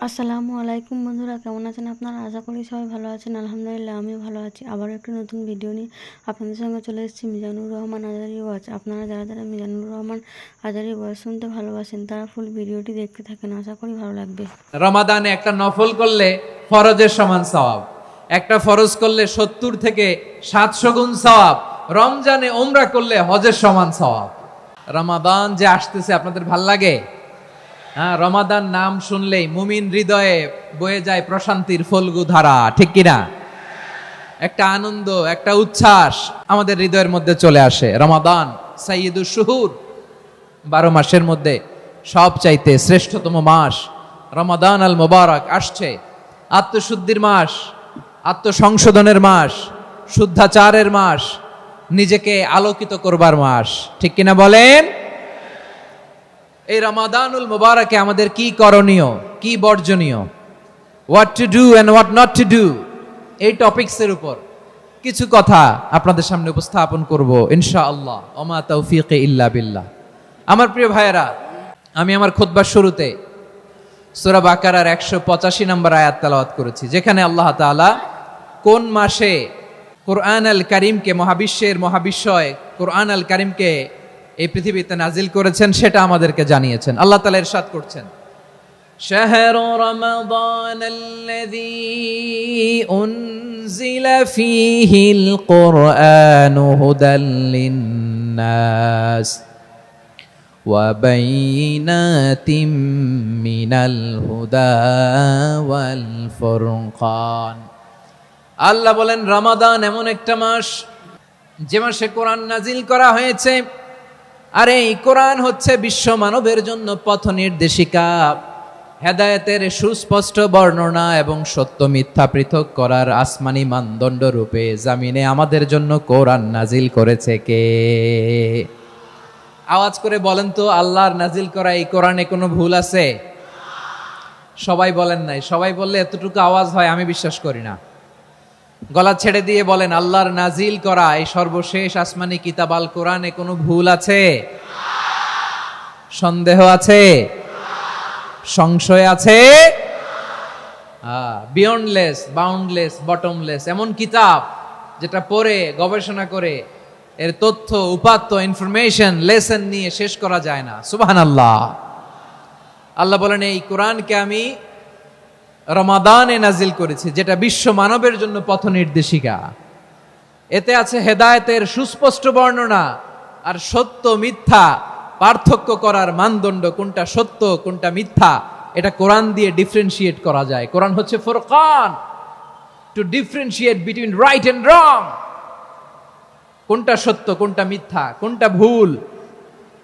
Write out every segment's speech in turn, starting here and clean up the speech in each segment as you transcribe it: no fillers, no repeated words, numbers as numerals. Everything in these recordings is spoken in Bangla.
আসসালামু আলাইকুম বন্ধুরা, কেমন আছেন আপনারা? আশা করি সবাই ভালো আছেন। আলহামদুলিল্লাহ আমিও ভালো আছি। আবারও একটি নতুন ভিডিও নিয়ে আপনাদের সঙ্গে চলে এসেছি মিজানুর রহমান আজারি ওয়াচ। আপনারা যারা যারা মিজানুর রহমান আজারি ওয়াচ শুনতে ভালোবাসেন তারা ফুল ভিডিওটি দেখতে থাকেন, আশা করি ভালো লাগবে। রমাদানে একটা নফল করলে ফরজের সমান সওয়াব, একটা ফরজ করলে 70 থেকে 700 গুণ সওয়াব, রমজানে ওমরা করলে হজের সমান সওয়াব। রমাদান যে আসতেছে আপনাদের ভাল লাগে? হ্যাঁ, রমাদান নাম শুনলেই মুমিন হৃদয়ে বয়ে যায় প্রশান্তির ফল্গু ধারা, ঠিক কিনা? একটা আনন্দ, একটা উচ্ছ্বাস আমাদের হৃদয়ের মধ্যে চলে আসে। রমাদান সাইয়্যিদুশ শুহুর, 12 মাসের মধ্যে সবচাইতে শ্রেষ্ঠতম মাস রমাদান আল মোবারক আসছে। আত্মশুদ্ধির মাস, আত্মসংশোধনের মাস, শুদ্ধাচারের মাস, নিজেকে আলোকিত করবার মাস, ঠিক কিনা বলেন? এই রমাদানুল মোবারকে আমাদের কি করণীয়, কি বর্জনীয়, what to do and what not to do, এই টপিকসের উপর কিছু কথা আপনাদের সামনে উপস্থাপন করব ইনশাআল্লাহ। ওমা তাওফীকি ইল্লা বিল্লাহ। আমার প্রিয় ভাইয়েরা, আমি আমার খুতবার শুরুতে সূরা বাকারার 185 নম্বর আয়াত তেলাওয়াত করেছি, যেখানে আল্লাহ তাআলা কোন মাসে কোরআন আল কারীমকে, মহাবিশ্বের মহাবিশ্বয় কোরআন আল কারীমকে এই পৃথিবীতে নাজিল করেছেন সেটা আমাদেরকে জানিয়েছেন। আল্লাহ তাআলা ইরশাদ করছেন, شهر رمضان الذي أنزل فيه القرآن هدى للناس وبينات من الهدى والفرقان। আল্লাহ বলেন রমাদান এমন একটা মাস যে মাসে কোরআন নাজিল করা হয়েছে, আর এই কোরআন হচ্ছে বিশ্ব মানবের জন্য পথ নির্দেশিকা, হেদায়েতের সুস্পষ্ট বর্ণনা এবং সত্য মিথ্যা পৃথক করার আসমানি মানদণ্ড রূপে জামিনে আমাদের জন্য কোরআন নাজিল করেছে কে? আওয়াজ করে বলেন তো, আল্লাহর নাজিল করা এই কোরআনে কোনো ভুল আছে? সবাই বলেন নাই। সবাই বললে এতটুকু আওয়াজ হয় আমি বিশ্বাস করি না। গলা ছেড়ে দিয়ে বলেন, আল্লাহর নাজিল করা এই সর্বশেষ আসমানি কিতাব আল কোরআনে কোনো ভুল আছে? সন্দেহ আছে? সংশয় আছে? বিয়ন্ডলেস, বাউন্ডলেস, বটমলেস এমন কিতাব যেটা পড়ে গবেষণা করে এর তথ্য, উপাত্ত, ইনফরমেশন, লেসন নিয়ে শেষ করা যায় না। সুবহানাল্লাহ। আল্লাহ বলেন এই কোরআনকে আমি রমাদানে নাজিল করেছি, যেটা বিশ্ব মানবের জন্য পথ নির্দেশিকা। এতে আছে হেদায়েতের সুস্পষ্ট বর্ণনা আর সত্য মিথ্যা পার্থক্য করার মানদণ্ড, কোনটা সত্য কোনটা মিথ্যা এটা কোরআন দিয়ে ডিফারেন্সিয়েট করা যায়। কোরআন হচ্ছে ফুরকান, to differentiate between right and wrong. কোনটা সত্য কোনটা মিথ্যা, কোনটা ভুল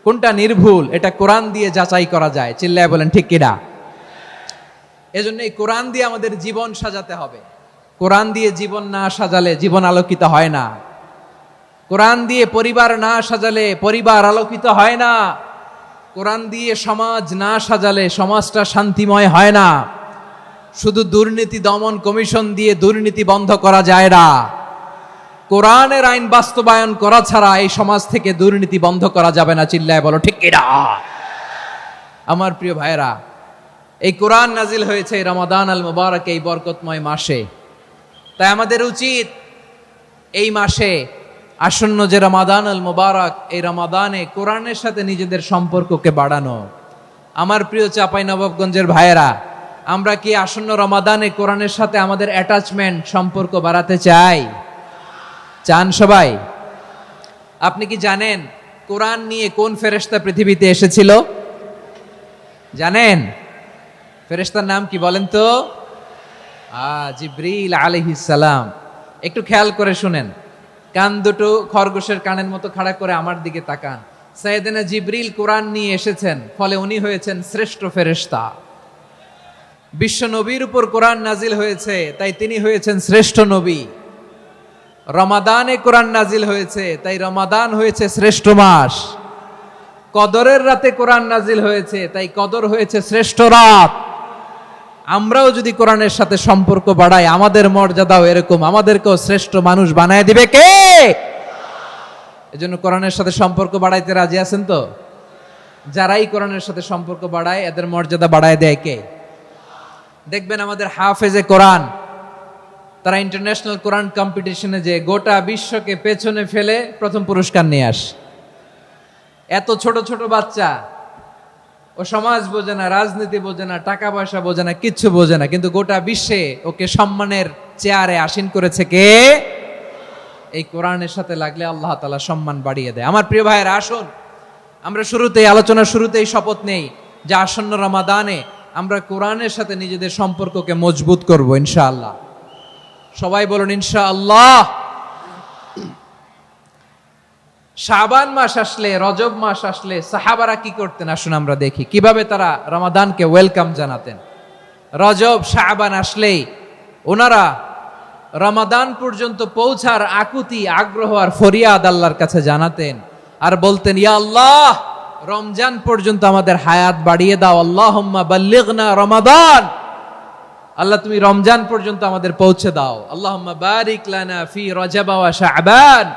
কোনটা নির্ভুল, এটা কোরআন দিয়ে যাচাই করা যায়। চিল্লায় বলেন ঠিক কিনা? এজন্য এই কোরআন দিয়ে আমাদের জীবন সাজাতে হবে। কোরআন দিয়ে জীবন না সাজালে জীবন আলোকিত হয় না। কোরআন দিয়ে পরিবার না সাজালে পরিবার আলোকিত হয় না। কোরআন দিয়ে সমাজ না সাজালে সমাজটা শান্তিময় হয় না। শুধু দুর্নীতি দমন কমিশন দিয়ে দুর্নীতি বন্ধ করা যায় না। কোরআনের আইন বাস্তবায়ন করা ছাড়া এই সমাজ থেকে দুর্নীতি বন্ধ করা যাবে না। চিল্লায় বলো ঠিক কিনা? আমার প্রিয় ভাইয়েরা, এই কোরআন নাজিল হয়েছে রমাদান আল মুবারক, এই বরকতময় মাসে। তাই আমাদের উচিত এই মাসে আসন্ন যে রমাদান আল মুবারক, এই রমাদানে কোরআনের সাথে নিজেদের সম্পর্ককে বাড়ানো। আমার প্রিয় চাঁপাইনবাবগঞ্জের ভাইয়েরা, আমরা কি আসন্ন রমাদানে কোরআনের সাথে আমাদের অ্যাটাচমেন্ট, সম্পর্ক বাড়াতে চাই? চান সবাই? আপনি কি জানেন কোরআন নিয়ে কোন ফেরেশতা পৃথিবীতে এসেছিল? জানেন? ফেরেশতার নাম কি বলেন তো? জিবরিল আলাইহিস সালাম। একটু খেয়াল করে শুনেন, কান দুটো খরগোশের কানের মতো খাড়া করে আমার দিকে তাকান। সাইয়েদনা জিবরিল কোরআন নিয়ে এসেছেন, ফলে উনি হয়েছেন শ্রেষ্ঠ ফেরেশতা। বিশ্ব নবীর উপর কোরআন নাজিল হয়েছে, তাই তিনি হয়েছেন শ্রেষ্ঠ নবী। রমাদানে কোরআন নাজিল হয়েছে, তাই রমাদান হয়েছে শ্রেষ্ঠ মাস। কদরের রাতে কোরআন নাজিল হয়েছে, তাই কদর হয়েছে শ্রেষ্ঠ রাত। আমরাও যদি কোরআনের সাথে সম্পর্ক বাড়াই, আমাদের মর্যাদাও এরকম, আমাদেরকেও শ্রেষ্ঠ মানুষ বানায় দিবে কে? এজন্য কোরআনের সাথে সম্পর্ক বাড়াইতে রাজি আছেন তো? যারাই কোরআনের সাথে সম্পর্ক বাড়ায় এদের মর্যাদা বাড়ায় দেয় কে? দেখবেন আমাদের হাফেজে কোরআন, তারা ইন্টারন্যাশনাল কোরআন কম্পিটিশনে যে গোটা বিশ্বকে পেছনে ফেলে প্রথম পুরস্কার নিয়ে আসে। এত ছোট ছোট বাচ্চা, ও সমাজ বোঝে না, রাজনীতি বোঝে না, টাকা পয়সা বোঝে না, কিচ্ছু বোঝে না, কিন্তু গোটা বিশ্বে ওকে সম্মানের চেয়ারে আসীন করেছে কে? এই কোরআনের সাথে লাগলে আল্লাহ তাআলা সম্মান বাড়িয়ে দেয়। আমার প্রিয় ভাইয়েরা, আসুন আমরা আলোচনার শুরুতেই শপথ নেই যে আসন্ন রমাদানে আমরা কোরআনের সাথে নিজেদের সম্পর্ককে মজবুত করব ইনশাআল্লাহ। সবাই বলুন ইনশাআল্লাহ। শাবান মাস আসলে, রজব মাস আসলে সাহাবারা কি করতেন আসুন আমরা দেখি কিভাবে তারা রমাদানকে ওয়েলকাম জানাতেন। রজব শাবান আসলেই ওনারা রমাদান পর্যন্ত পৌঁছার আকুতি, আগ্রহ আর ফরিয়াদ আল্লাহর কাছে জানাতেন আর বলতেন, ইয়া আল্লাহ, রমজান পর্যন্ত আমাদের হায়াত বাড়িয়ে দাও। আল্লাহুম্মা বাল্লিগনা রমাদান, আল্লাহ তুমি রমজান পর্যন্ত আমাদের পৌঁছে দাও। আল্লাহুম্মা বারিক লানা ফি রজব ওয়া শাবান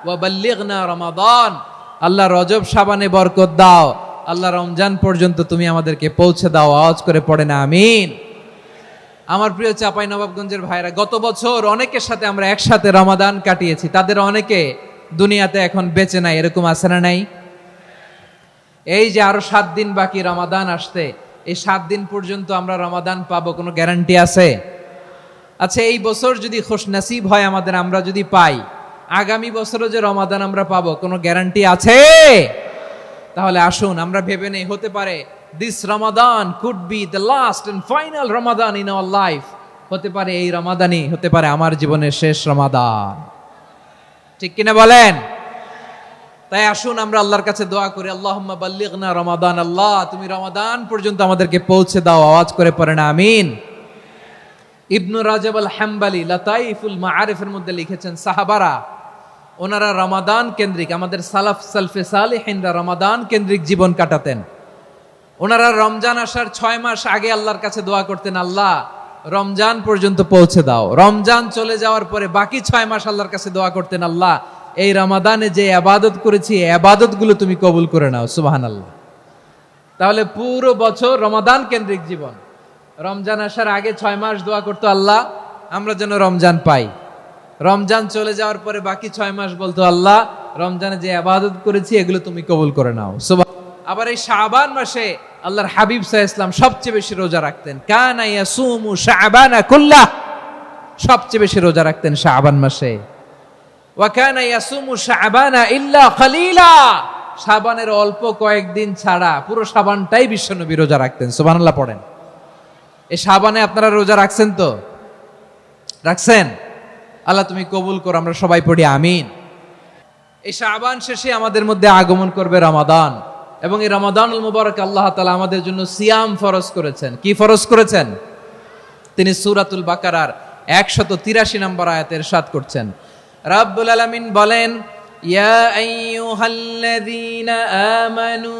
ওয়া বাল্লিগনা রমাদান, আল্লাহ রজব শাবানে বরকত দাও, আল্লাহ রমজান পর্যন্ত তুমি আমাদেরকে পৌঁছে দাও। আওয়াজ করে পড়েন আমিন। আমার প্রিয় চাঁপাইনবাবগঞ্জের ভাইরা, গত বছর অনেকের সাথে আমরা একসাথে রমাদান কাটিয়েছি, তাদের অনেকে দুনিয়াতে এখন বেঁচে নাই, এরকম আছে না নাই? এই যে আরো 7 দিন বাকি রমাদান আসতে, এই 7 দিন পর্যন্ত আমরা রমাদান পাবো, কোনো গ্যারান্টি আছে? আচ্ছা, এই বছর যদি খুশনসিব হয় আমাদের, আমরা যদি পাই, আগামী বছরও যে রমাদান আমরা পাবো, কোনো গ্যারান্টি আছে? তাহলে আসুন আমরা ভেবে নেই, হতে পারে this Ramadan could be the last and final Ramadan in our life. হতে পারে এই রমাদানই হতে পারে আমার জীবনের শেষ রমাদান। ঠিক কিনা বলেন? তাই আসুন আমরা আল্লাহর কাছে দোয়া করি, আল্লাহুম্মা বাল্লিগনা রমাদান, আল্লাহ তুমি রমাদান পর্যন্ত আমাদেরকে পৌঁছে দাও। আওয়াজ করে পড়েন আমিন। ইবনু রাজব আল হাম্বালি লাতাইফুল মাআরিফের মধ্যে লিখেছেন, সাহাবারা ওনারা রমাদান কেন্দ্রিক, আমাদের সালফে সালেহিনরা রমাদান কেন্দ্রিক জীবন কাটাতেন। ওনারা রমজান আসার 6 মাস আগে আল্লাহর কাছে দোয়া করতেন, আল্লাহ রমজান পর্যন্ত পৌঁছে দাও। রমজান চলে যাওয়ার পরে বাকি 6 মাস আল্লাহর কাছে দোয়া করতেন, আল্লাহ এই রমাদানে যে ইবাদত করেছি, ইবাদত গুলো তুমি কবুল করে নাও। সুবহানাল্লাহ। তাহলে পুরো বছর রমাদান কেন্দ্রিক জীবন। রমজান আসার আগে 6 মাস দোয়া করতো, আল্লাহ আমরা যেন রমজান পাই। রমজান চলে যাওয়ার পরে বাকি 6 মাস বলতো, আল্লাহ রমজানে যে ইবাদত করেছি এগুলো তুমি কবুল করে নাও। আবার এই শাবান মাসে আল্লাহর হাবিব সাল্লাল্লাহু আলাইহি ওয়াসাল্লাম সবচেয়ে বেশি রোজা রাখতেন। কানা ইয়াসুমু শাবানা কুল্লাহ, সবচেয়ে বেশি রোজা রাখতেন শাবান মাসে। ওয়া কানা ইয়াসুমু শাবানা ইল্লা কালিলা, শাবানের অল্প কয়েকদিন ছাড়া পুরো শাবানটাই বিশ্বনবী রোজা রাখতেন। সুবহানাল্লাহ পড়েন। এই শাবানে আপনারা রোজা রাখছেন তো? রাখছেন? আল্লাহ তুমি কবুল করো, আমরা সবাই পড়ি আমিন। এই শাবান শেষে আমাদের মধ্যে আগমন করবে রমাদান, এবং এই রমাদানুল মুবারক আল্লাহ তাআলা আমাদের জন্য সিয়াম ফরজ করেছেন। কি ফরজ করেছেন? তিনি সূরাতুল বাকারার 183 নম্বর আয়াতে ইরশাদ করছেন, রাব্বুল আলামিন বলেন, ইয়া আইয়ুহাল্লাযীনা আমানু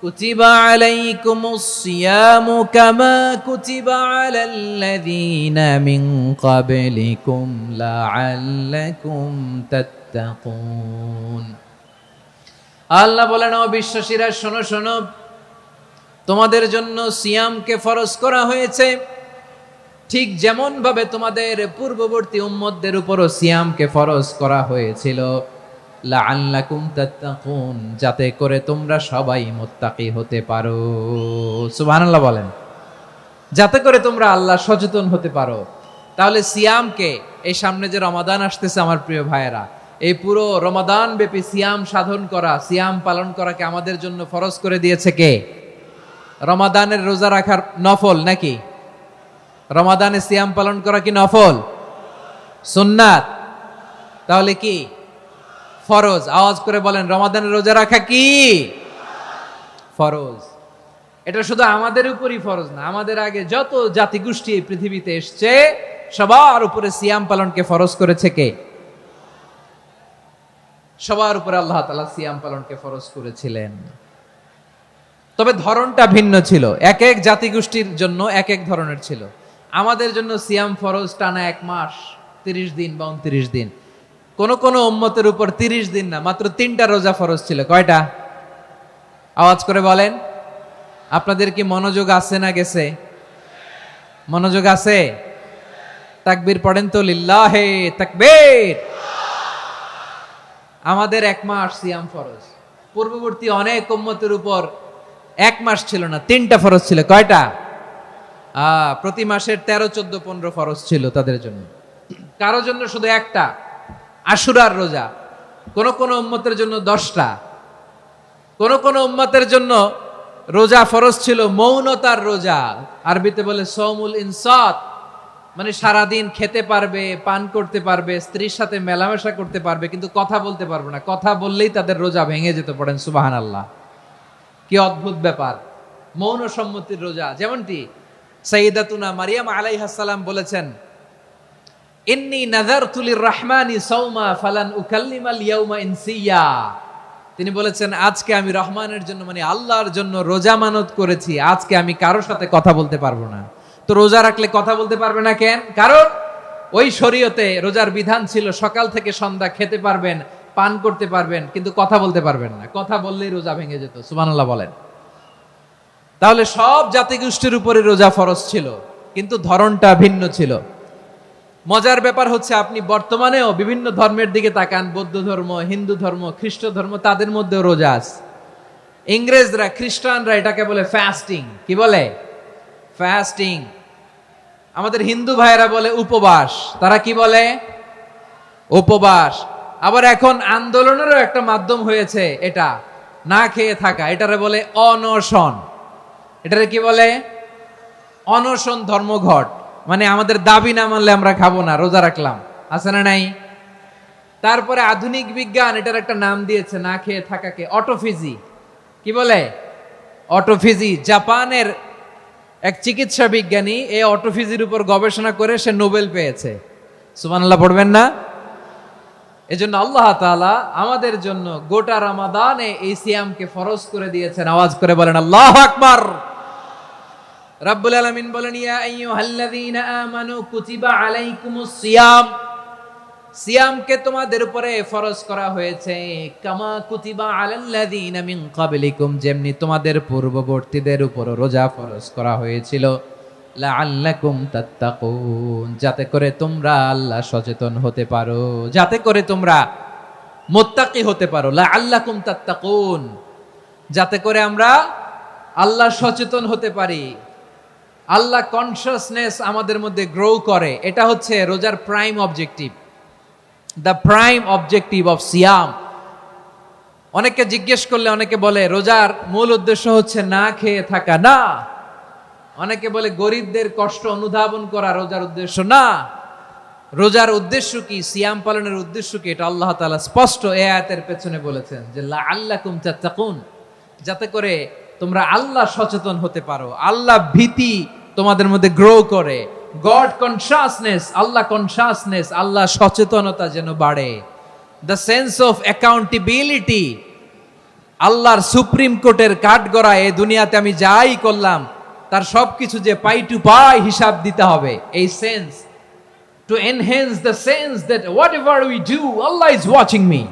কুতিবা আলাইকুমুস সিয়ামু কামা কুতিবা আলাল্লাযীনা মিন ক্বাবলিকুম লাআল্লাকুম তাত্তাকুন। আল্লাহ বলেন, ও বিশ্বাসীরা শোনো শোনো, তোমাদের জন্য সিয়ামকে ফরজ করা হয়েছে, ঠিক যেমন ভাবে তোমাদের পূর্ববর্তী উম্মতদের উপরও সিয়ামকে ফরজ করা হয়েছিল, লাআল্লাকুম তাত্তাকুন, যাতে করে তোমরা সবাই মুত্তাকি হতে পারো। সুবহানাল্লাহ বলেন, যাতে করে তোমরা আল্লাহ সচেতন হতে পারো। তাহলে সিয়ামকে, এই সামনে যে রমাদান আসতেছে আমার প্রিয় ভাইয়েরা, এই পুরো রমাদান ব্যাপী সিয়াম সাধন করা, সিয়াম পালন করাকে আমাদের জন্য ফরজ করে দিয়েছে কে? রমাদানের রোজা রাখার নফল নাকি? রমাদানে সিয়াম পালন করা কি নফল? সুন্নাত? তাহলে কি ফরজ? আওয়াজ করে বলেন, রমাদানের রোজা রাখা কি ফরজ? এটা শুধু আমাদের উপরই ফরজ না, আমাদের আগে যত জাতিগোষ্ঠী এই পৃথিবীতে এসছে সবার উপরে সিয়াম পালনকে ফরজ করেছে কে? সবার উপরে আল্লাহ তাআলা সিয়াম পালনকে ফরজ করেছিলেন। তবে ধরনটা ভিন্ন ছিল, এক এক জাতিগোষ্ঠীর জন্য এক এক ধরনের ছিল। আমাদের জন্য সিয়াম ফরজ টানা 1 মাস 30 দিন বা 29 দিন। কোন কোন উম্মতের উপর 30 দিন না, মাত্র 3টা রোজা ফরজ ছিল। কয়টা? আওয়াজ করে বলেন। আপনাদের কি মনোযোগ আছে না গেছে? মনোযোগ আছে? তাকবীর পড়েন তো, লিল্লাহে তাকবীর। আমাদের 1 মাস সিয়াম ফরজ, পূর্ববর্তী অনেক উম্মতের উপর 1 মাস ছিল না, 3টা ফরজ ছিল। কয়টা? প্রতি মাসের 13, 14, 15 ফরজ ছিল তাদের জন্য। কারো জন্য শুধু একটা, আশুরার রোজা। কোন কোন উম্মতের জন্য 10টা। কোন কোন উম্মতের জন্য রোজা ফরজ ছিল মৌনতার রোজা, আরবিতে বলে সৌমুল ইনসাত, মানে সারাদিন খেতে পারবে, পান করতে পারবে, স্ত্রীর সাথে মেলামেশা করতে পারবে, কিন্তু কথা বলতে পারবে না। কথা বললেই তাদের রোজা ভেঙে যেত। পড়েন সুবহানাল্লাহ। কি অদ্ভুত ব্যাপার, মৌন সম্মতির রোজা। যেমনটি সাইয়্যিদাতুনা মারিয়াম আলাইহাস সালাম বলেছেন, ইন্নী নাযারতু লির-রাহমানি সাওমা ফালান উকাল্লিমাল ইয়াওমা ইনসিয়া। তিনি বলেছেন, আজকে আমি রহমানের জন্য, মানে আল্লাহর জন্য রোজা মানত করেছি, আজকে আমি কারোর সাথে কথা বলতে পারবো না। তো রোজা রাখলে কথা বলতে পারবে না কেন? কারণ ওই শরীয়তে রোজার বিধান ছিল সকাল থেকে সন্ধ্যা খেতে পারবেন, পান করতে পারবেন, কিন্তু কথা বলতে পারবেন না। কথা বললেই রোজা ভেঙে যেত। সুবহানাল্লাহ বলেন। তাহলে সব জাতিগোষ্ঠীর উপরে রোজা ফরজ ছিল, কিন্তু ধরনটা ভিন্ন ছিল। মজার ব্যাপার হচ্ছে, আপনি বর্তমানেও বিভিন্ন ধর্মের দিকে তাকান, বৌদ্ধ ধর্ম, হিন্দু ধর্ম, খ্রিস্ট ধর্ম, তাদের মধ্যেও রোজা আছে। ইংরেজরা, খ্রিস্টানরা এটাকে বলে ফাস্টিং। কি বলে? ফাস্টিং। আমাদের হিন্দু ভাইয়েরা বলে উপবাস। তারা কি বলে? উপবাস। আবার এখন আন্দোলনেরও একটা মাধ্যম হয়েছে এটা, না খেয়ে থাকা। এটারে বলে অনশন। এটারে কি বলে? অনশন ধর্মঘট। মানে আমাদের দাবি না মানলে আমরা খাবো না, রোজা রাখলাম। আছে না নাই? তারপরে আধুনিক বিজ্ঞান এটার একটা নাম দিয়েছে, না খেয়ে থাকাকে, অটোফিজি। কি বলে? অটোফিজি। জাপানের এক চিকিৎসা বিজ্ঞানী এই অটোফিজির উপর গবেষণা করে সে নোবেল পেয়েছে। সুবহানাল্লাহ পড়বেন না? এজন্য আল্লাহ তাআলা আমাদের জন্য গোটা রমাদানে এই সিয়ামকে ফরজ করে দিয়েছেন। আওয়াজ করে বলেন আল্লাহু আকবার। রাব্বুল আলামিন বলেন, ইয়া আইয়ুহাল্লাযীনা আমানু কুতিবা আলাইকুমুস সিয়াম। সিয়ামকে তোমাদের উপরে ফরজ করা হয়েছে, কামা কুতিবা আলাল্লাযীনা মিন ক্বাবলিকুম, যেমনি তোমাদের পূর্ববর্তীদের উপর রোজা ফরজ করা হয়েছিল, লাআল্লাকুম তাত্তাকুন, যাতে করে তোমরা আল্লাহ সচেতন হতে পারো, যাতে করে তোমরা মুত্তাকি হতে পারো। লাআল্লাকুম তাত্তাকুন, যাতে করে আমরা আল্লাহ সচেতন হতে পারি, আল্লাহ কনসিয়াসনেস আমাদের মধ্যে গ্রো করে। এটা হচ্ছে রোজার prime objective, the prime objective of সিয়াম। অনেকে জিজ্ঞেস করলে অনেকে বলে রোজার মূল উদ্দেশ্য হচ্ছে না খেয়ে থাকা। না। অনেকে বলে গরিবদের কষ্ট অনুধাবন করা রোজার উদ্দেশ্য। না। রোজার উদ্দেশ্য কি, সিয়াম পালনের উদ্দেশ্য কি, এটা আল্লাহ তাআলা স্পষ্ট এই আয়াতের পেছনে বলেছেন যে লাআল্লাকুম তাত্তাকুন, যাতে করে তোমরা আল্লাহ সচেতন হতে পারো, আল্লাহ ভীতি তোমাদের মধ্যে গ্রো করে, গড কনসিয়াসনেস, আল্লাহ কনসিয়াসনেস, আল্লাহ সচেতনতা যেন বাড়ে, দ্য সেন্স অফ অ্যাকাউন্টেবিলিটি। আল্লাহর সুপ্রিম কোর্টের কাঠগড়া এই দুনিয়াতে আমি যাই করলাম তার সবকিছু যে পাই টু পাই হিসাব দিতে হবে, এই sense, to enhance the sense that what ever we do Allah is watching me.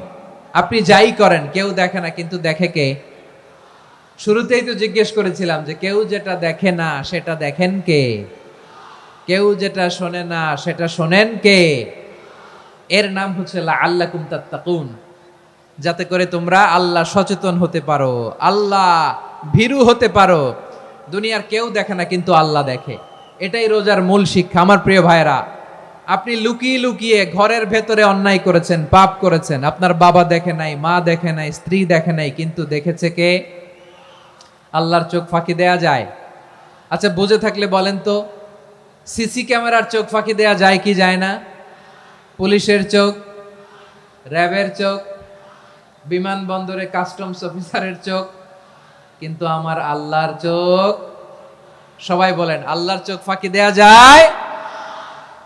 আপনি যাই করেন কেউ দেখে না, কিন্তু দেখে কে? শুরুতেই তো জিজ্ঞেস করেছিলাম যে কেউ যেটা দেখে না সেটা দেখেন কে? কেউ যেটা শোনে না সেটা শোনেন কে? এর নাম হচ্ছে লাআল্লাকুম তাত্তাকুন, যাতে করে তোমরা আল্লাহ সচেতন হতে পারো, আল্লাহ ভীরু হতে পারো। দুনিয়ার কেউ দেখে না, কিন্তু আল্লাহ দেখে। এটাই রোজার মূল শিক্ষা। আমার প্রিয় ভাইরা, আপনি লুকিয়ে লুকিয়ে ঘরের ভেতরে অন্যায় করেছেন, পাপ করেছেন, আপনার বাবা দেখে নাই, মা দেখে নাই, স্ত্রী দেখে নাই, কিন্তু দেখেছে কে? আল্লাহর চোখ ফাঁকি দেয়া যায়? আচ্ছা, বুঝে থাকলে বলেন তো, সিসি ক্যামেরার চোখ ফাঁকি দেয়া যায় কি যায় না? পুলিশের চোখ, র্যাবের চোখ, বিমানবন্দরে কাস্টমস অফিসারের চোখ, কিন্তু আমার আল্লাহর চোখ? সবাই বলেন, আল্লাহর চোখ ফাঁকি দেয়া যায়?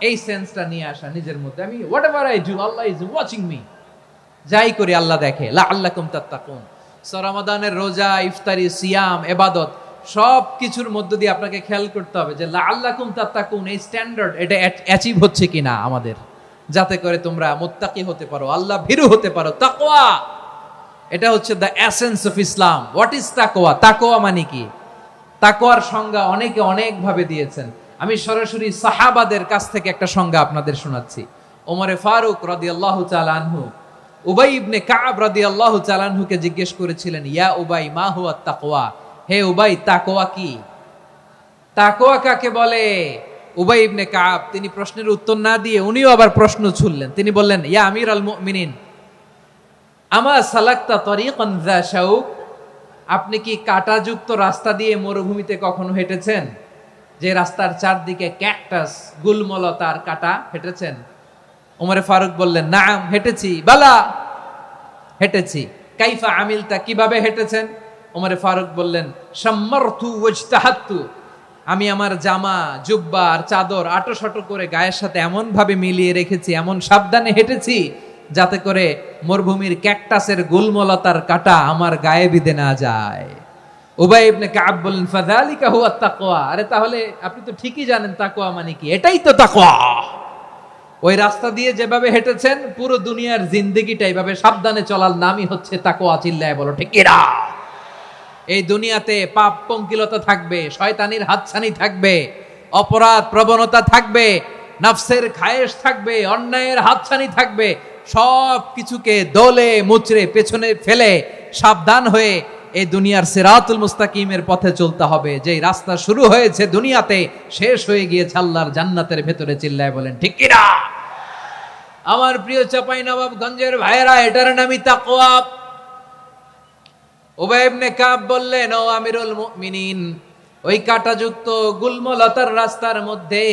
এই সেন্সটা নিয়ে আসা নিজের মধ্যে, আমি what ever I do Allah is watching me, যাই করি আল্লাহ দেখে। লাআল্লাকুম তাত্তাকুন। রমাদানের রোজা, ইফতারি, সিয়াম, ইবাদত সব কিছুর মধ্য দিয়ে আপনাকে খেয়াল করতে হবে যে লাআল্লাকুম তাত্তাকুন এই স্ট্যান্ডার্ড এটা অ্যাচিভ হচ্ছে কিনা আমাদের, যাতে করে তোমরা মুত্তাকি হতে পারো, আল্লাহ ভীরু হতে পারো। তাকওয়া, এটা হচ্ছে the essence of Islam. What is তাকওয়া? তাকওয়া মানে কি? তাকওয়ার সংজ্ঞা অনেকে অনেক ভাবে দিয়েছেন। আমি সরাসরি সাহাবাদের কাছ থেকে একটা সংজ্ঞা আপনাদের শোনাচ্ছি। ওমরে ফারুক রাদিয়াল্লাহু তাআলা আনহু উবাই ইবনে কাব রাদিয়াল্লাহু তাআলা আনহুকে জিজ্ঞেস করেছিলেন, ইয়া উবাই মা হুয়া তাকওয়া, হে উবাই তাকওয়া কি? তাকওয়া কাকে বলে? উবাই ইবনে কাব তিনি প্রশ্নের উত্তর না দিয়ে উনিও আবার প্রশ্ন ছুড়লেন। তিনি বললেন, ইয়া আমিরাল মুমিনিন, আমা সালাকতা তরিকান যা শাউক, আপনি কি কাঁটাযুক্ত রাস্তা দিয়ে মরুভূমিতে কখনো হেঁটেছেন? যে রাস্তার চারদিকে ক্যাকটাস, গুলমলতার কাঁটা, হেঁটেছেন? ওমরে ফারুক বললেন, নাম হেঁটেছি, বালা হেঁটেছি। কাইফা আমিলতা, কিভাবে হেঁটেছেন? ওমরে ফারুক বললেন, শাম্মারতু ওয়াজতাহাতু, আমি আমার জামা, জুব্বা আর চাদর আটোসাটো করে গায়ের সাথে এমন ভাবে মিলিয়ে রেখেছি, এমন সাবধানে হেঁটেছি যাতে করে মরুভূমির ক্যাকটাসের গুলমলতার কাঁটা আমার গায়ে বিঁধে না যায়। উবাই ইবনে কাব বললেন, ফাযালিকা হুয়া তাকওয়া, আরে তাহলে আপনি তো ঠিকই জানেন তাকওয়া মানে কি, এটাই তো তাকওয়া। ওই রাস্তা দিয়ে যেভাবে হেঁটেছেন পুরো দুনিয়ার জিন্দেগিটা এইভাবে সাবধানে চলার নামই হচ্ছে তাকওয়া। চিল্লায় বলো ঠিক কিনা? এই দুনিয়াতে পাপ পঙ্কিলতা থাকবে, শয়তানির হাতছানি থাকবে, অপরাধ প্রবণতা থাকবে, নফসের খায়েশ থাকবে, অন্যায়ের হাতছানি থাকবে, সব কিছুকে দলে মুচড়ে পেছনে ফেলে সাবধান হয়ে এই দুনিয়ার সিরাতুল মুস্তাকিমের পথে চলতে হবে। যেই রাস্তা শুরু হয়েছে দুনিয়াতে, শেষ হয়ে গিয়েছে আল্লাহর জান্নাতের ভেতরে। চিল্লায় বলেন ঠিক কিনা? আমার প্রিয় চাঁপাইনবাবগঞ্জের ভাইয়েরা, এটার নামই তাকওয়া। উবাই ইবনে কাব বললেন, ও আমিরুল মুমিনিন, ওই কাঁটাযুক্ত গুলমলতার রাস্তার মধ্যে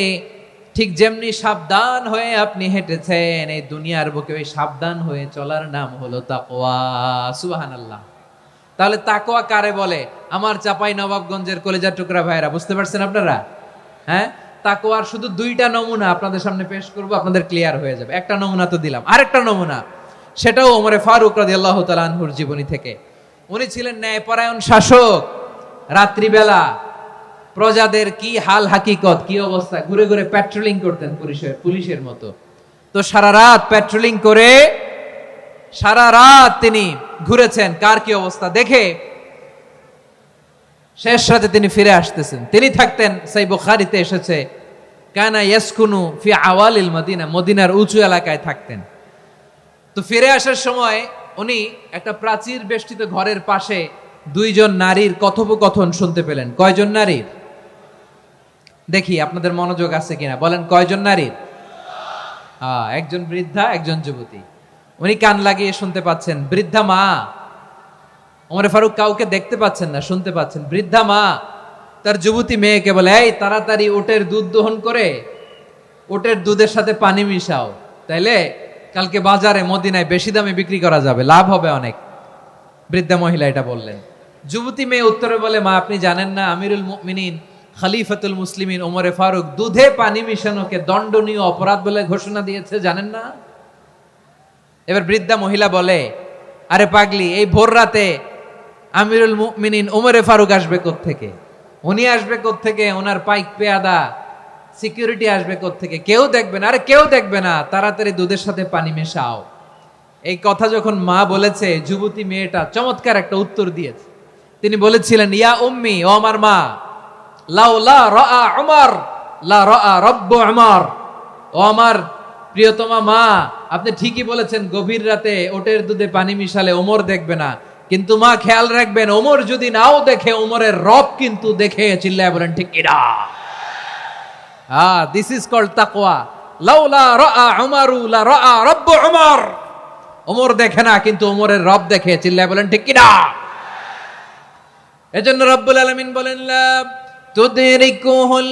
ঠিক যেমনি সাবধান হয়ে আপনি হেঁটেছেন, এই দুনিয়ার বুকে ওই সাবধান হয়ে চলার নাম হলো তাকওয়া। সুবহানাল্লাহ। তাহলে তাকওয়া কারে বলে? আমার চাঁপাইনবাবগঞ্জের কলিজার টুকরা ভাইয়েরা, বুঝতে পারছেন আপনারা? হ্যাঁ, তাকওয়ার শুধু দুইটা নমুনা আপনাদের সামনে পেশ করব, আপনাদের ক্লিয়ার হয়ে যাবে। একটা নমুনা তো দিলাম, আরেকটা নমুনা, সেটাও ওমরে ফারুক রাদিয়াল্লাহু তাআলা আনহুর জীবনী থেকে। উনি ছিলেন ন্যায়পরায়ণ শাসক। রাত্রিবেলা প্রজাদের কি হাল হাকিকত, কি অবস্থা, ঘুরে ঘুরে প্যাট্রোলিং করতেন পুলিশের মতো। তো সারা রাত প্যাট্রোলিং করে সারা রাত তিনি ঘুরেছেন কার কি অবস্থা দেখে। শেষ রাতে তিনি ফিরে আসতেছেন। তিনি থাকতেন, সেই বুখারীতে এসেছে, কানা ইয়াসকুনু ফি আওয়ালিল মদিনা, মদিনার উঁচু এলাকায় থাকতেন। তো ফিরে আসার সময় উনি একটা প্রাচীর বেষ্টিত ঘরের পাশে দুইজন নারীর কথোপকথন শুনতে পেলেন। কয়জন নারীর? দেখি আপনাদের মনোযোগ আছে কিনা, বলেন কয়জন নারীর? একজন বৃদ্ধা, একজন যুবতী। উনি কান লাগিয়ে শুনতে পাচ্ছেন। বৃদ্ধা মা, ওমরে ফারুক কাউকে দেখতে পাচ্ছেন না, শুনতে পাচ্ছেন। বৃদ্ধা মা তার যুবতী মেয়েকে বলে, এই তাড়াতাড়ি উটের দুধ দহন করে উটের দুধের সাথে পানি মিশাও, তাইলে কালকে বাজারে মদিনায় বেশি দামে বিক্রি করা যাবে, লাভ হবে অনেক। বৃদ্ধা মহিলা এটা বললেন। যুবতী মেয়ে উত্তরে বলে, মা আপনি জানেন না আমিরুল মুমিনিন খলিফাতুল মুসলিমিন ওমরে ফারুক দুধে পানি মিশানোকে দণ্ডনীয় অপরাধ বলে ঘোষণা দিয়েছে, জানেন না? এবার বৃদ্ধা মহিলা বলে, আরে পাগলি, এই ভোর রাতে আমিরুল মুমিনিন ওমরে ফারুক আসবে কোত্থেকে? উনি আসবে কোত্থেকে? ওনার পাইক পেয়াদা সিকিউরিটি আসবে কোত্থেকে? কেউ দেখবে না। আরে কেউ দেখবে না, তাড়াতাড়ি দুধের সাথে পানি মেশাও। এই কথা যখন মা বলেছে, যুবতী মেয়েটা চমৎকার একটা উত্তর দিয়েছে। তিনি বলেছিলেন, ইয়া উম্মি, ও আমার মা, লাউলা রাআ উমর লা রাআ রব্বু উমর, ও আমার প্রিয়তমা মা, আপনি ঠিকই বলেছেন, গভীর রাতে ওটের দুধে পানি মিশালে ওমর দেখবে না, কিন্তু মা খেয়াল রাখবেন, ওমর যদি নাও দেখে, ওমরের রব কিন্তু দেখে। চিল্লায় বলেন ঠিক কিনা? দিস ইজ কল্ড তাকওয়া। লাউলা রাআ উমরু লা রাআ রব্বু উমর, ওমর দেখে না কিন্তু ওমরের রব দেখে। চিল্লায় বলেন ঠিক কিনা? এজন্য রব্বুল আলামিন বলেন, লা তুদরিকুহুল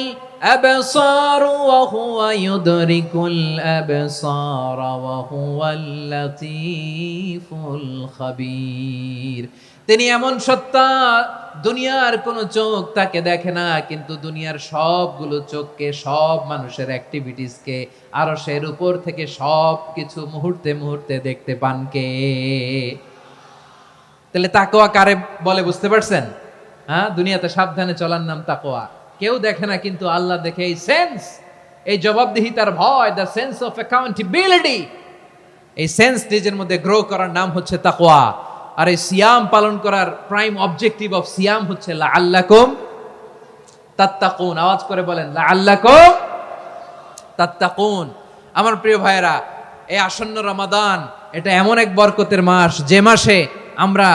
আবসার ওয়া হুয়া ইউদরিকুল আবসার ওয়া হুয়াল লাতীফুল খাবীর। তিনি এমন সত্তা, দুনিয়ার কোনো চোখ তাকে দেখে না, কিন্তু দুনিয়ার সবগুলো চোখকে, সব মানুষের অ্যাক্টিভিটিসকে আরশের উপর থেকে সব কিছু মুহূর্তে মুহূর্তে দেখতে পান কে? তাহলে তাকওয়া কারে বলে বুঝতে পারছেন? দুনিয়াতে সাবধানে চলার নাম তাকওয়া। কেউ দেখে না কিন্তু আল্লাহ দেখে। এই সেন্স, এই জবাবদিহিতার ভয়, দ্য সেন্স অফ অ্যাকাউন্টেবিলিটি, এই সেন্স নিজের মধ্যে গ্রো করার নাম হচ্ছে তাকওয়া। আর এই সিয়াম পালন করার প্রাইম অবজেক্টিভ অফ সিয়াম হচ্ছে লাআল্লাকুম তাত্তাকুন, আওয়াজ করে বলেন লাআল্লাকুম তাত্তাকুন। আমার প্রিয় ভাইরা, এই আসন্ন রমাদান এটা এমন এক বরকতের মাস যে মাসে আমরা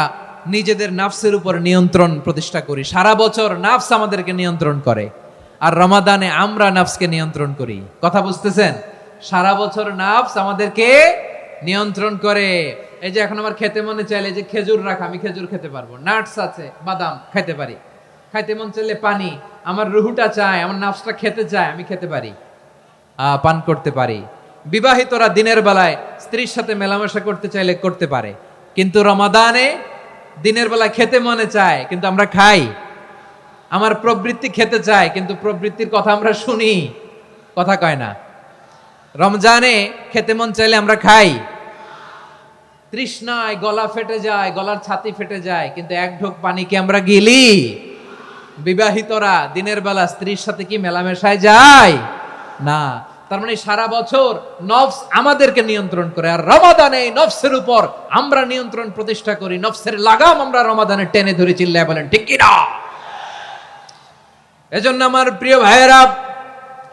নিজেদের নাফসের উপর নিয়ন্ত্রণ প্রতিষ্ঠা করি। সারা বছর নাফস আমাদেরকে নিয়ন্ত্রণ করে, আর রমাদানে আমরা নাফসকে নিয়ন্ত্রণ করি। কথা বুঝতেছেন? সারা বছর নাফস আমাদেরকে নিয়ন্ত্রণ করে। এই যে এখন আমার খেতে মনে চাইলে যে খেজুর রাখ, আমি খেজুর খেতে পারবো, নাটস আছে, বাদাম খেতে পারি। খাইতে মন চাইলে পানি, আমার রুহুটা চায়, আমার নাফসটা খেতে চায়, আমি খেতে পারি, পান করতে পারি। বিবাহিতরা দিনের বেলায় স্ত্রীর সাথে মেলামেশা করতে চাইলে করতে পারে, কিন্তু রমাদানে দিনের বেলায় খেতে মনে চায় কিন্তু আমরা খাই। আমার প্রবৃত্তি খেতে চায় কিন্তু প্রবৃত্তির কথা আমরা শুনি, কথা কয় না। রমজানে খেতে মন চাইলে আমরা খাই, তৃষ্ণায় গলা ফেটে যায়, গলার ছাতি ফেটে যায়, কিন্তু এক ঢোক পানি কি আমরা গিলি? বিবাহিতরা দিনের বেলা স্ত্রীর সাথে কি মেলামেশায় যায় না। তার মানে সারা বছর নফস আমাদেরকে নিয়ন্ত্রণ করে, আর রমাদানে নফসের উপর আমরা নিয়ন্ত্রণ প্রতিষ্ঠা করি। নফসের লাগাম আমরা রমাদানে টেনে ধরে, চিল্লায় বলেন ঠিক কি না? এজন্য আমার প্রিয় ভাইয়েরা,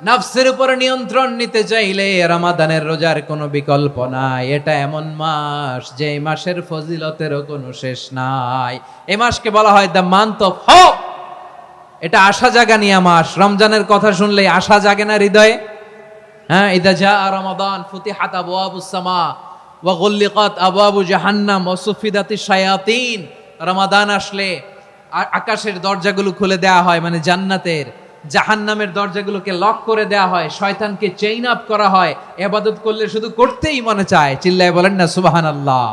নফসের উপর নিয়ন্ত্রণ নিতে চাইলে রমাদানের রোজার কোনো বিকল্প নাই। এটা এমন মাস যে মাসের ফজিলতেরও কোনো শেষ নাই। এই মাসকে বলা হয় দ্য মান্থ অফ হোপ। এটা আশা জাগানিয়া মাস। রমজানের কথা শুনলেই আশা জাগে না হৃদয়ে? হ্যাঁ, ইদা জা রমাদান ফুতিহাত আবওয়াবুস সামা ওয়া গুল্লিকাত আবওয়াবু জাহান্নাম ওয়া সুফিদাতিশ শায়াতিন। রমাদান আসলে আকাশের দরজাগুলো খুলে দেয়া হয়, মানে জান্নাতের। জাহান্নামের দরজাগুলোকে লক করে দেয়া হয়, শয়তানকে চেইন আপ করা হয়। ইবাদত করলে শুধু করতেই মনে চায়, চিল্লায় বলেন না সুবহানাল্লাহ।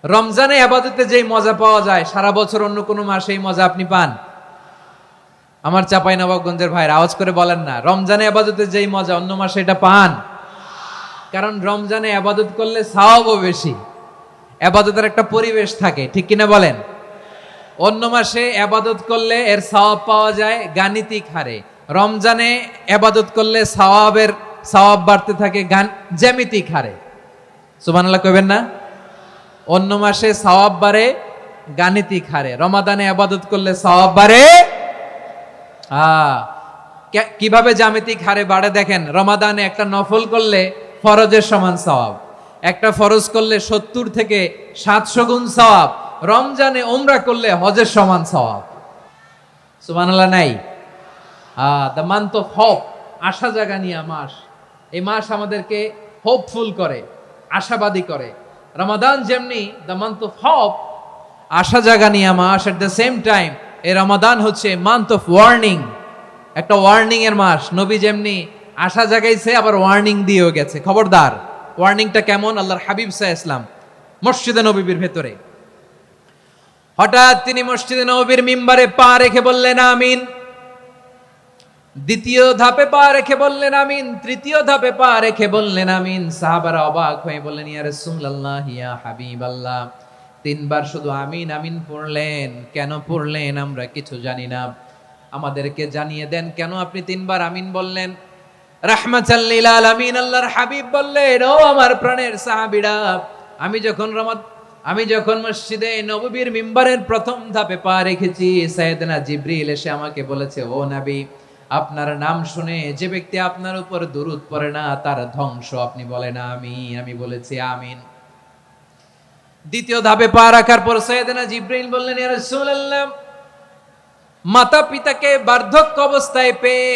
রমজানে ইবাদতে যেই মজা পাওয়া যায়, সারা বছর অন্য কোনো মাসে এই মজা আপনি পান? আমার চাঁপাইনবাবগঞ্জের ভাইরা আওয়াজ করে বলেন না, রমজানে ইবাদতে যেই মজা অন্য মাসে এটা পান? কারণ রমজানে ইবাদত করলে সওয়াবও বেশি, ইবাদতের একটা পরিবেশ থাকে, ঠিক কিনা বলেন? অন্য মাসে ইবাদত করলে এর সওয়াব পাওয়া যায় গাণিতিক হারে, রমজানে ইবাদত করলে সওয়াব বাড়তে থাকে জ্যামিতিক হারে। সুবহানাল্লাহ কইবেন না? অন্য মাসে সওয়াব বাড়ে গাণিতিক হারে, রমাদানে ইবাদত করলে সওয়াব বাড়ে কিভাবে জ্যামিতিক হারে বাড়ে দেখেন। রমাদানে একটা নফল করলে ফরজের সমান সওয়াব, একটা ফরজ করলে 70 থেকে 700 গুণ সওয়াব। রমজানে উমরা করলে হজের সমান সওয়াব। সুবহানাল্লাহ নাই? দ্য মান্থ অফ হোপ, আশা জাগানিয়া মাস। এই মাস আমাদেরকে হোপফুল করে, আশাবাদী করে। রমাদান যেমনি দ্য মান্থ অফ হোপ, আশা জাগানিয়া মাস, এট দ্য সেম টাইম এই রমাদান হচ্ছে মান্থ অফ ওয়ার্নিং, একটা ওয়ার্নিং এর মাস। নবী যেমনি আশা জাগাইছে, আবার ওয়ার্নিং দিয়েও গেছে, খবরদার। ওয়ার্নিংটা কেমন? আল্লাহর হাবিব সাল্লাল্লাহু আলাইহি ওয়াসাল্লাম মসজিদে নববীর ভেতরে, হঠাৎ তিনি মসজিদে নববীর মিম্বারে পা রেখে বললেন আমিন। দ্বিতীয় ধাপে পা রেখে বললেন আমিন, তৃতীয় ধাপে পা রেখে বললেন আমিন। সাহাবারা অবাক হয়ে বললেন ইয়া রাসূলুল্লাহ, ইয়া হাবিবাল্লাহ, 3 বার শুধু আমিন আমিন পড়লেন, কেন পড়লেন আমরা কিছু জানি না, আমাদেরকে জানিয়ে দেন কেন আপনি 3 বার আমিন বললেন। রাহমাতাল লিল আলামিন আল্লাহর হাবিব বললেন, ও আমার প্রাণের সাহাবীরা, আমি যখন মসজিদে নববীর মিম্বারের প্রথম ধাপে পা রেখেছি, সাইয়েদনা জিবরিল এসে আমাকে বলেছে, ও নবী, আপনার নাম শুনে যে ব্যক্তি আপনার উপর দুরূদ পড়ে না তার ধ্বংস। আপনি বলেন আমিন। আমি বলেছি আমিন। দ্বিতীয় ধাপে পা রাখার পর সাইয়েদনা জিবরিল বললেন, ইয়া রাসূলুল্লাহ, মাতা পিতাকে বার্ধক্য অবস্থায় পেয়ে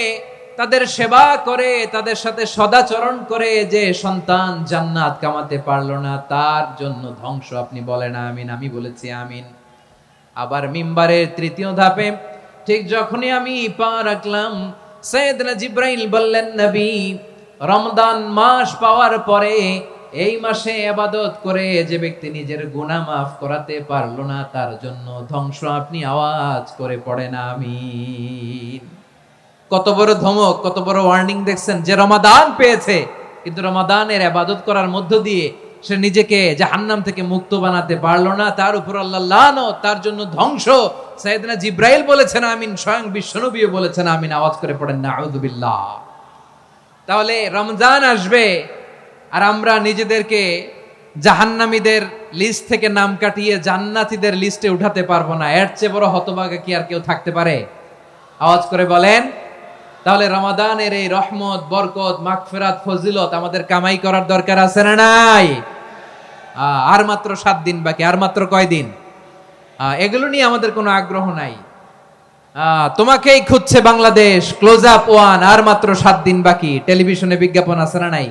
তাদের সেবা করে, তাদের সাথে সদাচরণ করে যে সন্তান জান্নাত কামাতে পারলো না, তার জন্য ধ্বংস। আপনি বলেন আমিন। আমি বলেছি আমিন। আবার মিম্বারের তৃতীয় ধাপে ঠিক যখনই আমি পা রাখলাম, সাইয়েদনা জিবরাইল বললেন, নবী, রমজান মাস পাওয়ার পরে এই মাসে ইবাদত করে যে ব্যক্তি নিজের গুনাহ মাফ করাতে পারলো না, তার জন্য ধ্বংস। আপনি আওয়াজ করে পড়েন আমিন। কত বড় ধমক, কত বড় ওয়ার্নিং দেখছেন। যে রমাদান পেয়েছে, কিন্তু রমাদানের ইবাদত করার মধ্য দিয়ে সে নিজেকে জাহান্নাম থেকে মুক্ত বানাতে পারলো না, তার উপর আল্লাহ লানত, তার জন্য ধ্বংস। সাইয়েদনা জিবরাইল বলেছেন আমিন, স্বয়ং বিশ্বনবীও বলেছেন আমিন। আওয়াজ করে পড়েন নাউযু বিল্লাহ। তাহলে রমজান আসবে আর আমরা নিজেদেরকে জাহান্নামীদের লিস্ট থেকে নাম কাটিয়ে জান্নাতীদের লিস্টে উঠাতে পারবো না। এর চেয়ে বড় হতভাগা কি আর কেউ থাকতে পারে? আওয়াজ করে বলেন। তাহলে রমাদানের এই রহমত, বরকত, মাগফিরাত, ফজিলত আমাদের কামাই করার দরকার আছে না নাই? আর মাত্র 7 দিন বাকি, আর মাত্র কয় দিন? এগুলো নিয়ে আমাদের কোনো আগ্রহ নাই। তোমাকেই খুঁজছে বাংলাদেশ, ক্লোজ আপ 1, আর মাত্র 7 দিন বাকি। টেলিভিশনে বিজ্ঞাপন আছে না নাই?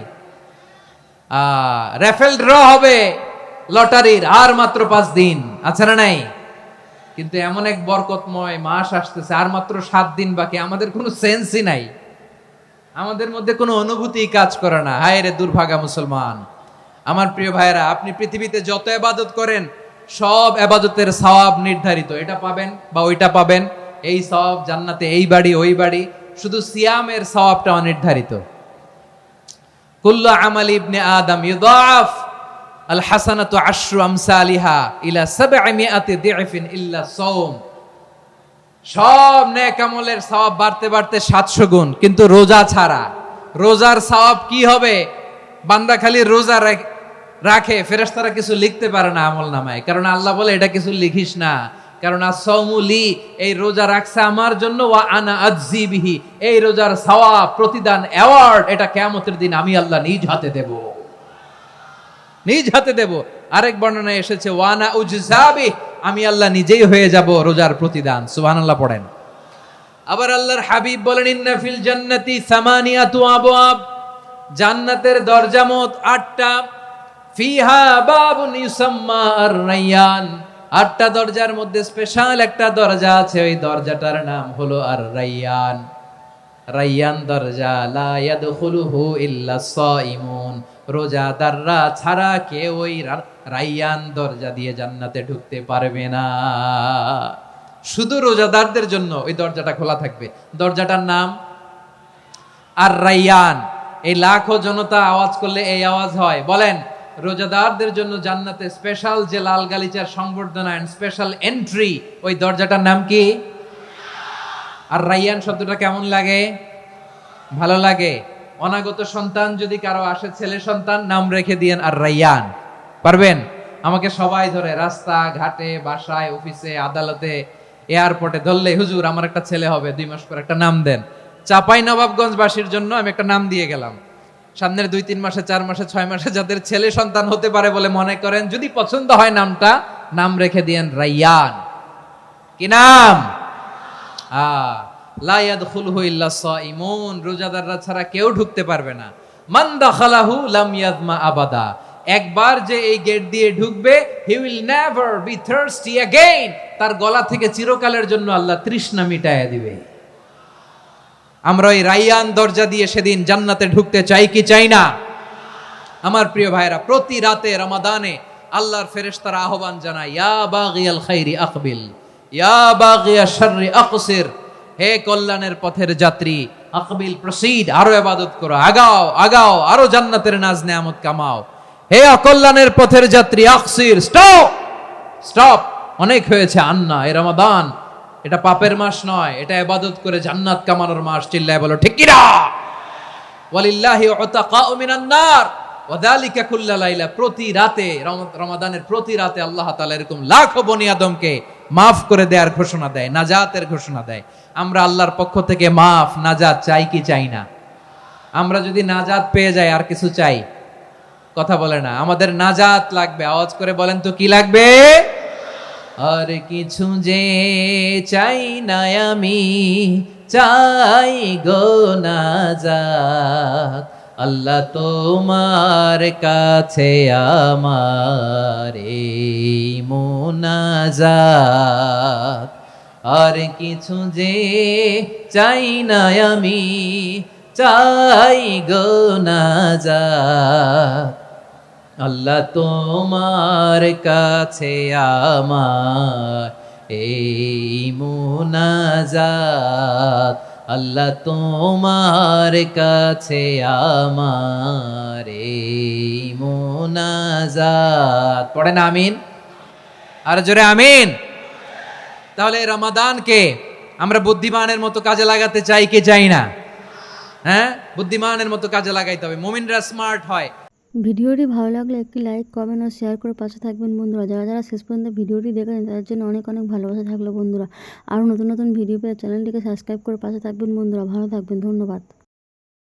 রেফেল ড্র হবে লটারির, আর মাত্র 5 দিন, আছে না নাই? কিন্তু এমন এক বরকতময় মাস আসতেছে, আর মাত্র 7 দিন বাকি। আমাদের কোনো সেন্সই নাই, আমাদের মধ্যে কোনো অনুভূতি কাজ করে না। হায় রে দুর্ভাগা মুসলমান। আমার প্রিয় ভাইরা, আপনি পৃথিবীতে যত ইবাদত করেন সব ইবাদতের সওয়াব নির্ধারিত। এটা পাবেন বা ওইটা পাবেন, এই সওয়াব জান্নাতে, এই বাড়ি ওই বাড়ি। শুধু সিয়ামের সওয়াবটা অনির্ধারিত। কুল্লু আমালি ইবনে আদম ইউদাফ আল হাসানাতু আশরু আমসালিহা ইলা 700 দিফিন ইল্লা সাওম। সব নেক আমলের সওয়াব বাড়তে বাড়তে 700 গুণ, কিন্তু রোজা ছাড়া। রোজার সওয়াব কি হবে? বান্দা খালি রোজা রাখে, ফেরেশতারা কিছু লিখতে পারে না আমল নামায়, কারণ আল্লাহ বলে এটা কিছু লিখিস না, কারণ as-সাওমুলি, এই রোজা রাখছে আমার জন্য, ওয়া আনা আজজি বিহি, এই রোজার সওয়াব, প্রতিদান, অ্যাওয়ার্ড এটা কিয়ামতের দিন আমি আল্লাহ নিজ হাতে দেব, নিজ হাতে দেব। আরেক বর্ণনায় এসেছে ওয়া আনা উজজাবি, আমি আল্লাহ নিজেই হয়ে যাব রোজার প্রতিদান। সুবহানাল্লাহ পড়েন। আবার আল্লাহর হাবিব বলেন ইন্না ফিল জান্নাতি সামানিয়াতু আবওয়াব, জান্নাতের দরজা মোট 8টা। ফিহা বাবুন ইউসাম্মা আর-রায়্যান, 8টা দরজার মধ্যে স্পেশাল একটা দরজা আছে, ওই দরজাটার নাম হলো আর-রায়্যান। রায়্যান দরজা, লা ইয়াদখুলুহু ইল্লা সাইমুন, রোজাদাররা ছাড়া কেউ ওই রায়্যান দরজা দিয়ে জান্নাতে ঢুকতে পারবে না। শুধু রোজাদারদের জন্য ওই দরজাটা খোলা থাকবে। দরজাটার নাম আর-রায়্যান। এই লাখো জনতা আওয়াজ করলে এই আওয়াজ হয়। বলেন, রোজাদারদের জন্য জান্নাতে স্পেশাল যে লাল গালিচার সংবর্ধনা এন্ড স্পেশাল এন্ট্রি, ওই দরজাটার নাম কি? আর-রায়্যান শব্দটা কেমন লাগে? ভালো লাগে। অনাগত সন্তান যদি কারো আসে, ছেলে সন্তান, নাম রেখে দিয়েন আর-রায়্যান। পারবেন? আমাকে সবাই ধরে রাস্তা ঘাটে, বাসায়, অফিসে, আদালতে, এয়ারপোর্টে ধরলে, হুজুর আমার একটা ছেলে হবে 2 মাস পর, একটা নাম দেন। চাঁপাইনবাবগঞ্জবাসীর জন্য আমি একটা নাম দিয়ে গেলাম। সামনের 2-3 মাসে, 4 মাসে, 6 মাসে যাদের ছেলে সন্তান হতে পারে বলে মনে করেন, যদি পছন্দ হয় নামটা, নাম রেখে দিয়েন রায়্যান। কি নাম? লা ইয়াদখুলুহু ইল্লা সাইমুন, রোজাদাররা ছাড়া কেউ ঢুকতে পারবে না। মান দাখালাহু লাম ইয়াযমা আবাদা, একবার যে এই গেট দিয়ে ঢুকবে, he will never be thirsty again, তার গলা থেকে চিরকালের জন্য আল্লাহ তৃষ্ণা মিটায়া দিবে। আমরা ওই রায়্যান দরজা দিয়ে সেদিন জান্নাতে ঢুকতে চাই কি চাই না? আমার প্রিয় ভাইরা, প্রতি রাতে রমাদানে আল্লাহর ফেরেশতারা আহ্বান জানায়, ইয়া বাগিয়াল খাইরি আকবিল, ইয়া বাগিয়াশ শাররি আকসির, হে কল্যাণের পথের যাত্রী, আকবিল প্রসিড, আরো ইবাদত করো, আগাও আগাও, আরো জান্নাতের নাজ নেয়ামত কামাও। হে অকল্যাণের পথের যাত্রী, আকসির, স্টপ স্টপ, অনেক হয়েছে। আন্না, এই রমাদান এটা পাপের মাস নয়, এটা ইবাদত করে জান্নাত কামানোর মাস। চিল্লায় বলো ঠিক কি না? ওয়ালিল্লাহি উতাকাউ মিনান নার ওয়া যালিকা কুল্লা লাইলা, প্রতি রাতে, রমাদানের প্রতি রাতে আল্লাহ তাআলা এরকম লাখো বনি আদমকে মাফ করে দেওয়ার ঘোষণা দেয়, নাজাতের ঘোষণা দেয়। আমরা আল্লাহর পক্ষ থেকে মাফ, নাজাত চাই কি চাই না? আমরা যদি নাজাত পেয়ে যাই, আর কিছু চাই? কথা বলে না। আমাদের নাজাত লাগবে। আওয়াজ করে বলেন তো কি লাগবে? আর কিছু যে চাই না আমি, চাই গো নাজাত, আল্লাহ তোমার কাছে আমার এই মুনাজাত। আর কিছু যে চাই না আমি, চাই গো নাজাত, আল্লাহ তোমার কাছে আমার এই মুনাজাত, আল্লাহ তোমার কাছে আমার এই মুনাজাত। পড়েন আমিন, আর জোরে আমিন। তাহলে রমাদানকে আমরা বুদ্ধিমানের মতো কাজে লাগাতে চাই কি চাই না? হ্যাঁ, বুদ্ধিমানের মতো কাজে লাগাইতে হবে। মুমিনরা স্মার্ট হয়। ভিডিওটি ভালো লাগলে একটি লাইক, কমেন্ট ও শেয়ার করে পাশে থাকবেন বন্ধুরা। যারা যারা শেষ পর্যন্ত ভিডিওটি দেখেছেন তাদের জন্য অনেক অনেক ভালোবাসা থাকলো বন্ধুরা। আরও নতুন নতুন ভিডিও পেয়ে চ্যানেলটিকে সাবস্ক্রাইব করে পাশে থাকবেন বন্ধুরা। ভালো থাকবেন, ধন্যবাদ।